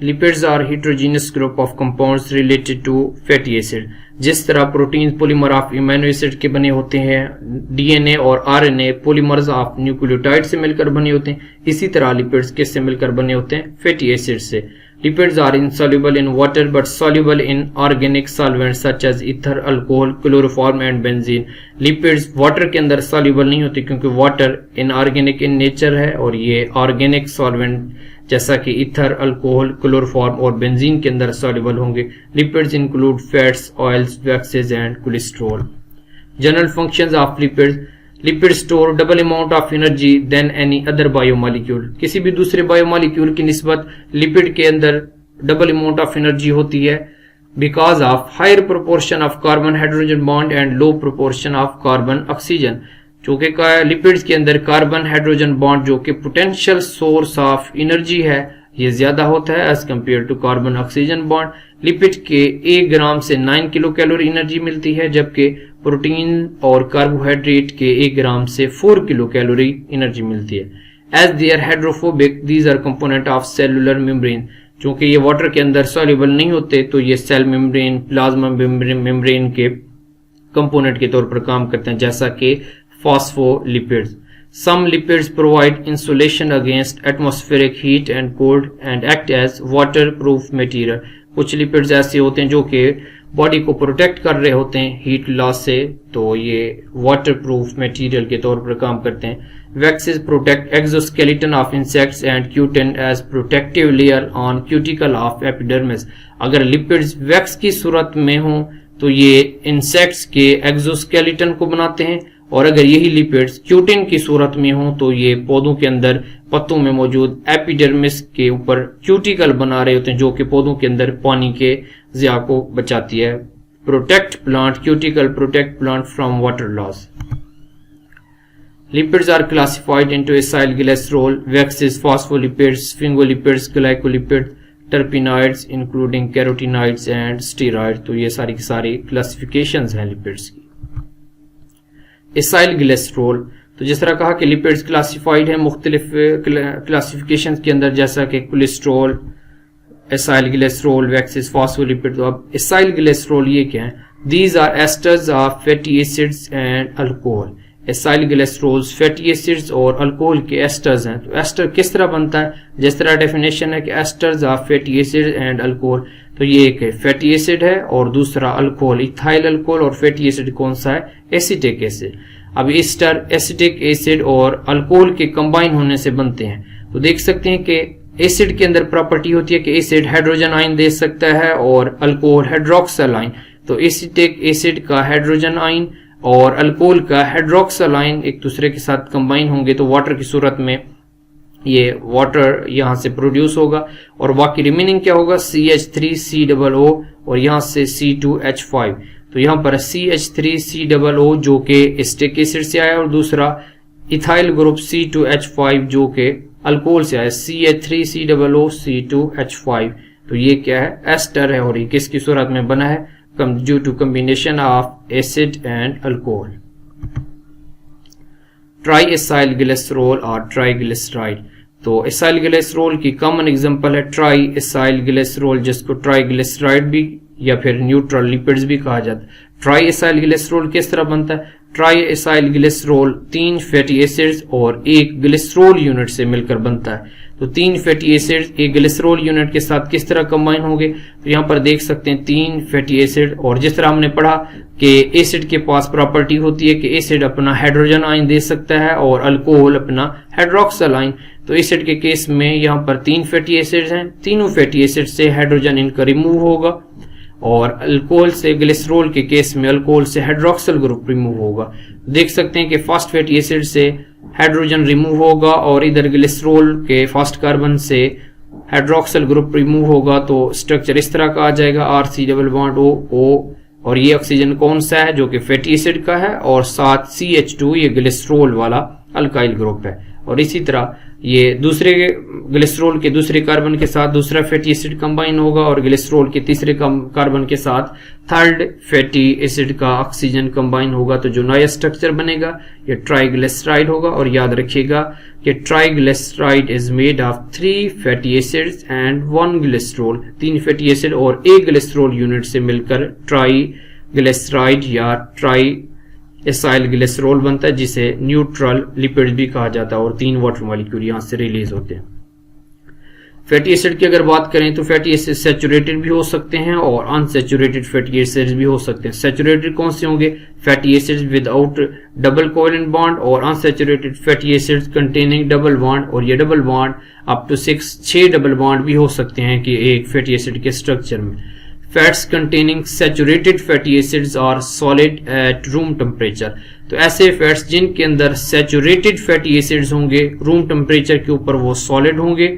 Lipids are heterogeneous group of compounds related to fatty acid। जिस तरह protein polymer of immuno acid के बने होते हैं, डीएनए और आरएनए पॉलीमर्स ऑफ न्यूक्लियोटाइड से मिलकर बने होते हैं, इसी तरह लिपिड्स किससे मिलकर बने होते हैं? फैटी एसिड से। Lipids are insoluble in water but soluble in organic solvents such as ether, alcohol, chloroform and benzene। Lipids water के अंदर soluble नहीं होते क्योंकि वाटर इनऑर्गेनिक इन नेचर है और ये ऑर्गेनिक सॉल्वेंट जैसा कि ईथर, अल्कोहल, क्लोरोफॉर्म और बेंजीन के अंदर सॉल्युबल होंगे। Lipids include fats, oils, waxes and cholesterol. General functions of lipids. Lipid store double amount of energy than any other biomolecule. किसी भी दूसरे बायोमॉलिक्यूल की निस्बत लिपिड के अंदर डबल अमाउंट ऑफ एनर्जी होती है because of higher proportion of carbon hydrogen bond and low proportion of carbon oxygen. चूंकि लिपिड्स के अंदर कार्बन हाइड्रोजन बॉन्ड जो कि पोटेंशियल सोर्स ऑफ एनर्जी है ये ज्यादा होता है as compare to carbon oxygen bond. Lipid के 1 ग्राम से 9 किलो कैलोरी एनर्जी मिलती है जबकि प्रोटीन और कार्बोहाइड्रेट के 1 ग्राम से 4 किलो कैलोरी एनर्जी मिलती है। As they are hydrophobic these are component of cellular membrane. चूंकि ये वाटर के अंदर सॉल्युबल नहीं होते तो ये सेल मेम्ब्रेन, प्लाज्मा मेम्ब्रेन के कंपोनेंट के तौर पर काम करते हैं जैसा कि phospholipids। Some lipids provide insulation against atmospheric heat and cold and act as waterproof material। कुछ लिपिड्स ऐसे होते हैं जो कि बॉडी को प्रोटेक्ट कर रहे होते हैं हीट लॉस से, तो ये वाटरप्रूफ मटेरियल के तौर पर काम करते हैं। Waxes protect exoskeleton of insects and cutin as protective layer on cuticle of epidermis. अगर लिपिड्स वैक्स की सूरत में हों तो ये इंसेक्ट्स के एक्सोस्केलेटन को बनाते हैं और अगर यही लिपिड्स क्यूटिन की सूरत में हो तो ये पौधों के अंदर पत्तों में मौजूद एपिडर्मिस के ऊपर क्यूटिकल बना रहे होते हैं जो कि पौधों के अंदर पानी के ज़िया को बचाती है। Protect plant cuticle protect plant from water loss. Lipids are classified into acyl glycerol, waxes, phospholipids, sphingolipids, glycolipids, terpenoids including carotenoids and steroid. तो ये सारी की सारी क्लासिफिकेशंस हैं लिपिड्स की। एसाइल ग्लिसरॉल, तो जिस तरह कहा कि लिपिड्स क्लासिफाइड है मुख्तलिफ क्लासिफिकेशन के अंदर जैसा कि cholesterol, acyl glycerol, waxes, phospholipid. तो अब एसाइल ग्लिसरॉल ये क्या है? These are esters of fatty acids and alcohol. Acyl glycerols fatty acids और अल्कोहल के एस्टर्स हैं। तो एस्टर किस तरह बनता है? जिस तरह डेफिनेशन है कि asters of fatty acid and alcohol, तो ये एक फैटी एसिड है और दूसरा अल्कोहल, इथाइल अल्कोहल। और फैटी एसिड कौन सा है? Acetic acid. अब एस्टर एसिटिक एसिड और अल्कोहल के कंबाइन होने से बनते हैं। तो देख सकते हैं कि एसिड के अंदर प्रॉपर्टी होती है कि एसिड हाइड्रोजन आयन दे सकता है और अल्कोहल हाइड्रोक्सिल आयन। तो एसिटिक एसिड का हाइड्रोजन आयन और अल्कोहल का हाइड्रोक्सिल आयन एक दूसरे के साथ कंबाइन होंगे तो वाटर की सूरत में ये वाटर यहां से प्रोड्यूस होगा और बाकी रिमेनिंग क्या होगा? CH3COO और यहां से C2H5। तो यहां पर CH3COO जो कि एसिटिक एसिड से आया और दूसरा इथाइल ग्रुप C2H5 जो कि अल्कोहल से आया, CH3COO C2H5। तो ये क्या है? एस्टर है और ये किसकी सूरत में बना है? Due to combination of acid and alcohol. Tri acyl glycerol और ट्राइग्लिसराइड। तो एसाइल ग्लिसरॉल की कॉमन एग्जांपल है ट्राई एसाइल ग्लिसरॉल, जिसको ट्राइग्लिसराइड भी या फिर न्यूट्रल लिपिड्स भी कहा जाता है। ट्राई एसाइल ग्लिसरॉल किस तरह बनता है? Tri acyl glycerol 3 fatty acids और 1 ग्लिसरॉल यूनिट से मिलकर बनता है। तो 3 फैटी एसिड्स एक ग्लिसरॉल यूनिट के साथ किस तरह कंबाइन होंगे? तो यहाँ पर देख सकते हैं 3 फैटी एसिड, और जिस तरह हमने पढ़ा कि एसिड के पास प्रॉपर्टी होती है कि एसिड अपना हाइड्रोजन आयन दे सकता है और अल्कोहल अपना हाइड्रोक्सिल आयन। तो एसिड के केस में यहाँ पर 3 फैटी एसिड्स हैं, तीनों फैटी एसिड से हाइड्रोजन इनका रिमूव होगा और अल्कोहल से ग्लिसरॉल के केस में अल्कोहल से हाइड्रोक्सिल ग्रुप रिमूव होगा। देख सकते हैं कि फर्स्ट फैटी एसिड से हाइड्रोजन रिमूव होगा और इधर ग्लिसरॉल के फर्स्ट कार्बन से हाइड्रोक्सिल ग्रुप रिमूव होगा। तो स्ट्रक्चर इस तरह का आ जाएगा RC डबल बॉन्ड O और ये ऑक्सीजन कौन सा है? जो कि फैटी एसिड का है और साथ CH2 ये ग्लिसरॉल वाला अल्काइल ग्रुप है। और इसी तरह ये दूसरे ग्लिसरॉल के दूसरे कार्बन के साथ दूसरा फैटी एसिड कंबाइन होगा और ग्लिसरॉल के तीसरे कार्बन के साथ थर्ड फैटी एसिड का ऑक्सीजन कंबाइन होगा। तो जो नया स्ट्रक्चर बनेगा ये ट्राइग्लिसराइड होगा। और याद रखिएगा कि triglyceride is made of 3 fatty acids and 1 glycerol. 3 fatty acid और 1 ग्लिसरॉल यूनिट से मिलकर ट्राइग्लिसराइड या ट्राई एसाइल ग्लिसरॉल बनता है, जिसे न्यूट्रल लिपिड भी कहा जाता है, और 3 वाटर मॉलिक्यूल यहां से रिलीज होते हैं। फैटी एसिड की अगर बात करें तो फैटी एसिड सैचुरेटेड भी हो सकते हैं और अनसैचुरेटेड फैटी एसिड्स भी हो सकते हैं। सैचुरेटेड कौन से होंगे? Fatty acids without double covalent bond, और unsaturated fatty acids containing double bond, और ये double bond up to 6 double bond भी हो सकते हैं कि एक फैटी एसिड के स्ट्रक्चर में। Fats containing saturated fatty acids are solid at room temperature. तो ऐसे फैट्स जिनके अंदर सैचुरेटेड फैटी एसिड्स होंगे रूम टेम्परेचर के ऊपर वो सॉलिड होंगे,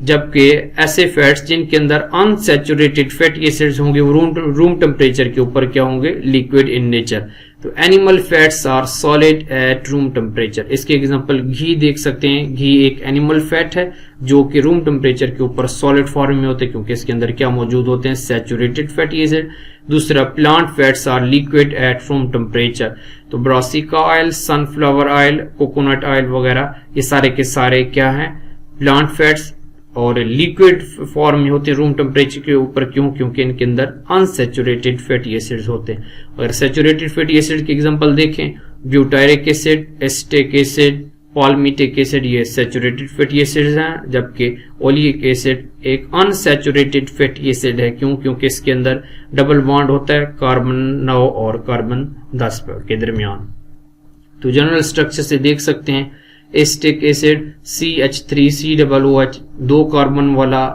जबकि ऐसे फैट्स जिनके अंदर अनसैचुरेटेड फैटी एसिड्स होंगे वो रूम टेम्परेचर के ऊपर क्या होंगे? Liquid in nature. तो animal fats are solid at room temperature. इसके एग्जांपल घी देख सकते हैं। घी एक एनिमल फैट है जो कि रूम टेम्परेचर के ऊपर सॉलिड फॉर्म में होते हैं, क्योंकि इसके अंदर क्या मौजूद होते हैं? Saturated fatty acid. दूसरा, plant fats are liquid at room temperature. तो brassica oil, sunflower oil, coconut oil वगैरह ये सारे के सारे क्या हैं? प्लांट फैट्स, और लिक्विड फॉर्म में होते हैं रूम टेम्परेचर के ऊपर। क्यों? क्योंकि इनके अंदर अनसैचुरेटेड फैटी एसिड्स होते हैं। अगर सैचुरेटेड फैटी एसिड के एग्जांपल देखें, butyric acid, acetic acid, palmitic acid, ये सैचुरेटेड फैटी एसिड्स हैं, जबकि ओलिक एसिड एक अनसैचुरेटेड फैटी एसिड है। क्यों? क्योंकि इसके अंदर डबल बॉन्ड होता है कार्बन 9 और कार्बन 10 के दरमियान। तो जनरल स्ट्रक्चर से देख सकते हैं एसिटिक एसिड CH3COOH 2 कार्बन वाला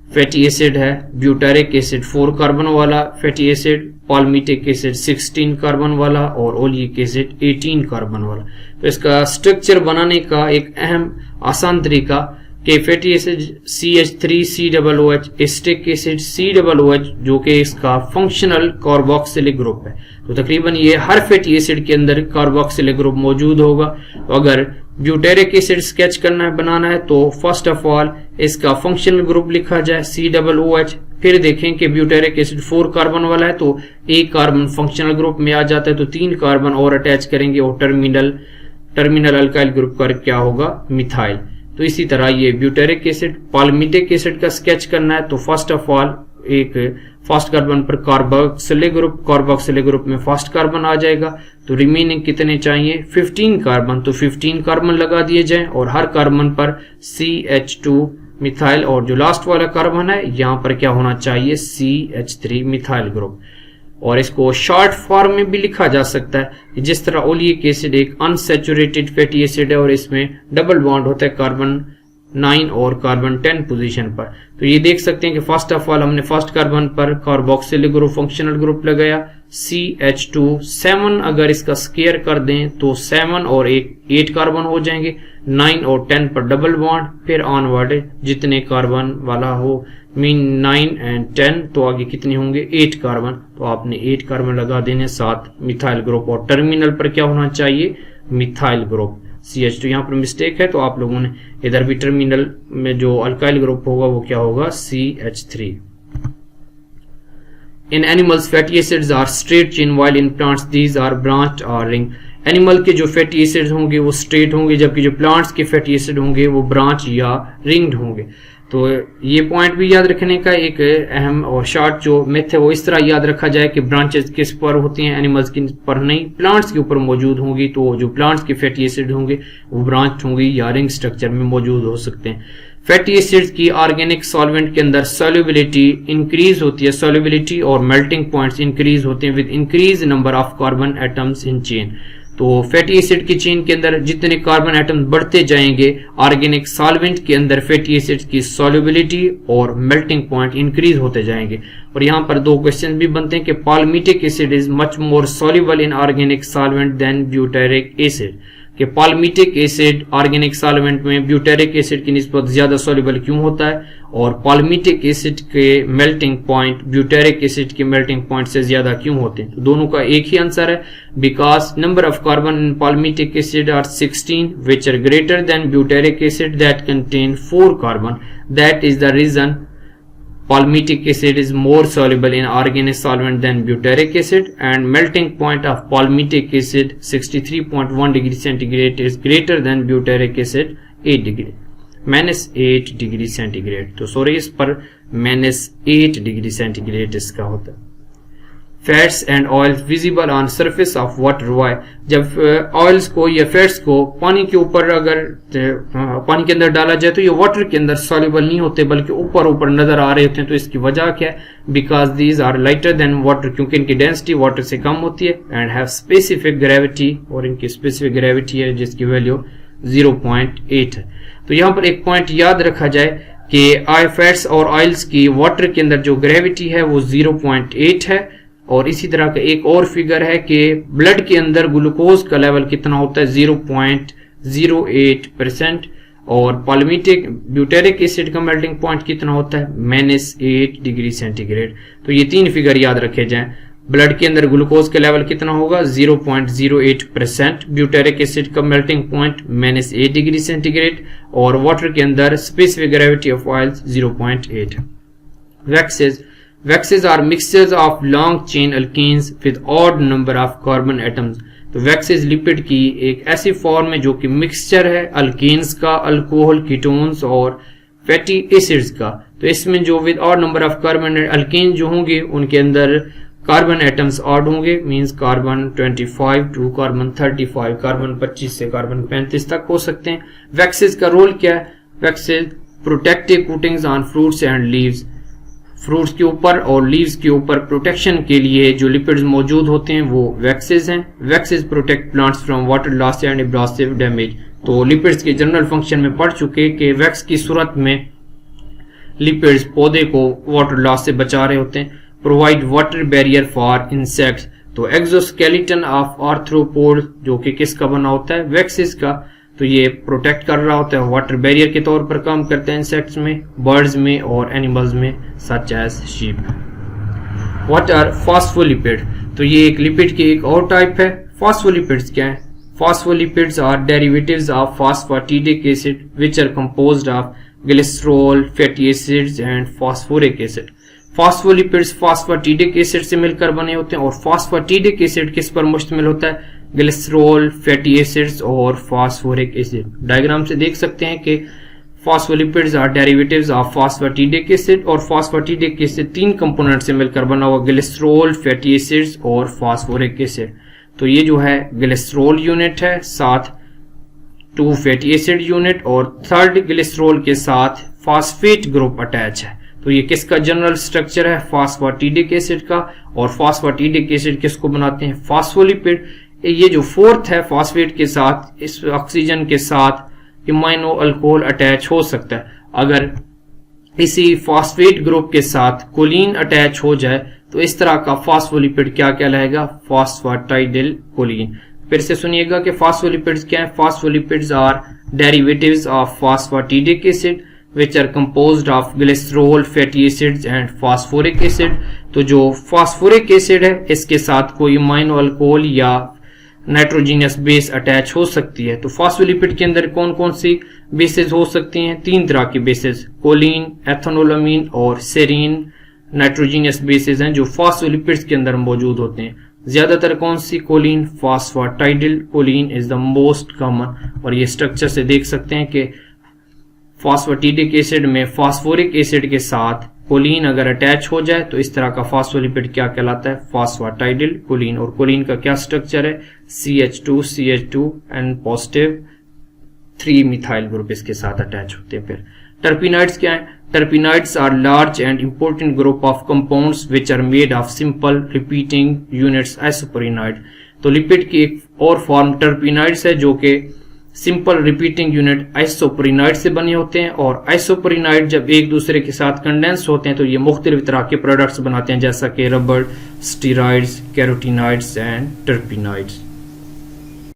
फैटी एसिड है। ब्यूटारिक एसिड 4 कार्बन वाला fatty acid, palmitic acid 16 carbon वाला, और ओलिक एसिड 18 कार्बन वाला। तो इसका स्ट्रक्चर बनाने का एक अहम आसान तरीका कि fatty acid CH3COOH, acetic acid COOH जो कि इसका फंक्शनल कार्बोक्सिलिक ग्रुप है। तो तकरीबन ये हर फैटी एसिड के अंदर कार्बोक्सिलिक ग्रुप मौजूद होगा। तो अगर ब्यूटेरिक एसिड स्केच करना है, बनाना है, तो फर्स्ट ऑफ ऑल इसका फंक्शनल ग्रुप लिखा जाए COOH। फिर देखें कि ब्यूटेरिक एसिड 4 कार्बन वाला है तो एक कार्बन फंक्शनल ग्रुप में आ जाता है, तो 3 कार्बन और अटैच करेंगे और टर्मिनल अल्काइल ग्रुप का क्या होगा? मिथाइल। तो इसी तरह ये ब्यूटेरिक एसिड, पाल्मिटिक एसिड का स्केच करना है तो फर्स्ट ऑफ ऑल एक फर्स्ट कार्बन पर कार्बोक्सिलिक ग्रुप में फर्स्ट कार्बन आ जाएगा। तो रिमेनिंग कितने चाहिए? 15 कार्बन। तो 15 कार्बन लगा दिए जाएं और हर कार्बन पर CH2 मिथाइल, और जो लास्ट वाला कार्बन है यहां पर क्या होना चाहिए? CH3 methyl group. और इसको शॉर्ट फॉर्म में भी लिखा जा सकता है, जिस तरह ओलिक एसिड एक अनसैचुरेटेड फैटी एसिड है और इसमें डबल बॉन्ड होता है कार्बन 9 और कार्बन 10 पोजीशन पर। तो ये देख सकते हैं कि फर्स्ट ऑफ ऑल हमने फर्स्ट कार्बन पर कार्बोक्सिलिक ग्रुप फंक्शनल ग्रुप लगाया CH2 7। अगर इसका स्क्वायर कर दें तो 7 और 8 कार्बन हो जाएंगे। 9 और 10 पर डबल बॉन्ड, फिर ऑनवर्ड जितने कार्बन वाला हो मीन 9 एंड 10, तो आगे कितने होंगे? 8 कार्बन। तो आपने 8 कार्बन लगा देने, साथ मिथाइल ग्रुप, और टर्मिनल पर क्या होना चाहिए? Methyl group. CH2 यहाँ पर मिस्टेक है, तो आप लोगों ने इधर भी टर्मिनल में जो अल्काइल ग्रुप होगा वो क्या होगा? CH3। In animals fatty acids are straight chain while in plants these are branched और रिंग। एनिमल के जो फैटी एसिड्स होंगे वो स्ट्रेट होंगे, जबकि जो प्लांट्स के फैटी एसिड होंगे वो ब्रांच या रिंग्ड होंगे। तो ये पॉइंट भी याद रखने का एक अहम और शॉर्ट जो मेथ है वो इस तरह याद रखा जाए कि ब्रांचेस किस पर होती हैं? एनिमल्स के पर नहीं, प्लांट्स के ऊपर मौजूद होंगी। तो जो प्लांट्स के फैटी एसिड होंगे वो ब्रांच होंगी या रिंग स्ट्रक्चर में मौजूद हो सकते हैं। फैटी एसिड्स की ऑर्गेनिक सॉल्वेंट के अंदर सॉल्युबिलिटी इंक्रीज होती है, सॉल्युबिलिटी और मेल्टिंग पॉइंट्स इंक्रीज होते हैं with increase number of carbon atoms in chain. तो फैटी एसिड की चेन के अंदर जितने कार्बन एटम बढ़ते जाएंगे, ऑर्गेनिक सॉल्वेंट के अंदर फैटी एसिड की सॉल्युबिलिटी और मेल्टिंग पॉइंट इंक्रीज होते जाएंगे। और यहाँ पर 2 क्वेश्चन भी बनते हैं कि palmitic acid is much more soluble in organic solvent than butyric acid. कि पाल्मिटिक एसिड ऑर्गेनिक सॉल्वेंट में ब्यूटेरिक एसिड की निस्बत ज्यादा सॉल्युबल क्यों होता है, और पाल्मिटिक एसिड के मेल्टिंग पॉइंट ब्यूटेरिक एसिड के मेल्टिंग पॉइंट से ज्यादा क्यों होते हैं। तो दोनों का एक ही आंसर है, because number of carbon in palmitic acid are 16 which are greater than butyric acid that contain 4 carbon, that is the reason palmitic acid is more soluble in organic solvent than butyric acid, and melting point of palmitic acid 63.1 degree centigrade is greater than butyric acid 8 degree -8 degree centigrade. तो sorry इस पर -8 degree centigrade इसका होता है। Fats and oils visible on surface of water, why, जब oils को या fats को पानी के ऊपर अगर पानी के अंदर डाला जाए तो ये वाटर के अंदर सॉल्युबल नहीं होते बल्कि ऊपर ऊपर नजर आ रहे होते हैं। तो इसकी वजह क्या है, because these are lighter than water, क्योंकि इनकी डेंसिटी वाटर से कम होती है, एंड हैव स्पेसिफिक ग्रेविटी, और इनकी स्पेसिफिक ग्रेविटी है जिसकी वैल्यू 0.8 है। तो यहाँ पर एक पॉइंट याद रखा जाए कि फैट्स और ऑयल्स की वाटर के अंदर जो ग्रेविटी है वो 0.8 है, और इसी तरह का एक और फिगर है कि ब्लड के अंदर ग्लूकोज का लेवल कितना होता है 0.08%, और पाल्मिटिक ब्यूटेरिक एसिड का मेल्टिंग पॉइंट कितना होता है -8 डिग्री सेंटीग्रेड। तो ये 3 फिगर याद रखे जाएं, ब्लड के अंदर ग्लूकोज का लेवल कितना होगा 0.08%, ब्यूटेरिक एसिड का मेल्टिंग पॉइंट -8 डिग्री सेंटीग्रेड, और वाटर के अंदर specific gravity of oils 0.8। Waxes are mixtures of long chain alkenes with odd number of carbon atoms। तो वैक्सेज लिपिड की एक ऐसी फॉर्म है जो कि मिक्सचर है अल्केन्स का, अल्कोहल, कीटोन्स और फैटी एसिड्स का। तो इसमें जो with odd number of carbon alkane जो होंगे उनके अंदर कार्बन एटम्स ऑड होंगे, means carbon 25 to carbon 35, carbon 25 से कार्बन 35 तक हो सकते हैं। वैक्सेज का रोल क्या है, waxes protective coatings on fruits and leaves, fruits के ऊपर और लीव्स के ऊपर प्रोटेक्शन के लिए जो लिपिड्स मौजूद होते हैं वो वैक्सेज हैं। Waxes protect plants from water loss and abrasive damage. तो लिपिड्स के जनरल फंक्शन में पढ़ चुके कि वैक्स की सूरत में लिपिड्स पौधे को वाटर लॉस से बचा रहे होते हैं। Provide water barrier for insects, तो एक्सोस्केलेटन ऑफ आर्थ्रोपोड जो कि किसका बना होता है वैक्सेज का, तो ये प्रोटेक्ट कर रहा होता है, वाटर बैरियर के तौर पर काम करते हैं इंसेक्ट्स में, बर्ड्स में और एनिमल्स में such as sheep. What are phospholipid, तो ये एक लिपिड की एक और टाइप है। फॉस्फोलिपिड्स क्या है, phospholipids are derivatives of phosphatidic acid which are composed of glycerol, fatty acids and phosphoric acid. Phospholipids phosphatidic acid से मिलकर बने होते हैं, और फॉस्फेटिडिक एसिड किस पर मुश्तमिल होता है, ग्लिसरॉल, फैटी एसिड्स और फास्फोरिक एसिड। डायग्राम से देख सकते हैं कि phospholipids are derivatives of phosphatidic acid, और फॉस्फेटिडिक एसिड 3 कंपोनेंट से मिलकर बना हुआ, ग्लिसरॉल, फैटी एसिड्स और फास्फोरिक एसिड। तो ये जो है ग्लिसरॉल यूनिट है, साथ 2 फैटी एसिड यूनिट, और 3rd ग्लिसरॉल के साथ फॉस्फेट ग्रुप अटैच है। तो ये किसका जनरल स्ट्रक्चर है, फॉस्फेटिडिक एसिड का, और फॉस्फेटिडिक एसिड किसको बनाते हैं, फॉस्फोलिपिड। ये जो 4th है फॉस्फेट के साथ, इस ऑक्सीजन के साथ इमाइनो अल्कोहल अटैच हो सकता है। अगर इसी फॉस्फेट ग्रुप के साथ कोलिन अटैच हो जाए तो इस तरह का फॉस्फोलिपिड क्या कहलाएगा, फॉस्फेटाइडिल कोलिन। फिर से सुनिएगा कि फॉस्फोलिपिड्स क्या है, phospholipids are derivatives of phosphatidic acid which are composed of glycerol, fatty acids and phosphoric acid। तो जो phosphoric acid है इसके साथ कोई अमाइनो अल्कोहल या नाइट्रोजीनियस बेस अटैच हो सकती है। तो फॉस्फोलिपिड के अंदर कौन कौन सी बेसेस हो सकती हैं, 3 तरह की बेसेस, कोलिन, एथेनोलामीन और सेरीन नाइट्रोजीनियस बेसेस हैं जो फॉस्फोलिपिड्स के अंदर मौजूद होते हैं। ज्यादातर कौन सी, choline, phosphatidyl choline is the most common. और ये स्ट्रक्चर से देख सकते हैं कि फॉस्फेटिडिक एसिड में फॉस्फोरिक एसिड के साथ कोलिन अगर अटैच हो जाए तो इस तरह का फॉस्फोलिपिड क्या कहलाता है, फॉस्फेटाइडिल कोलिन। और कोलिन का क्या स्ट्रक्चर है, CH2 N positive 3 methyl group इसके साथ अटैच होते हैं। फिर टर्पिनाइड्स क्या है, terpenoids are large and important group of compounds which are made of simple repeating units isoprenoid. तो लिपिड की एक और फॉर्म टर्पिनाइड्स है जो कि सिंपल रिपीटिंग यूनिट आइसोप्रोइनाइड से बने होते हैं, और आइसोप्रोइनाइड जब एक दूसरे के साथ कंडेंस होते हैं तो ये मुख्तलिफ तरह के प्रोडक्ट्स बनाते हैं जैसा कि रबर, स्टीरॉइड्स, कैरोटीनॉइड्स एंड टर्पिनाइड्स।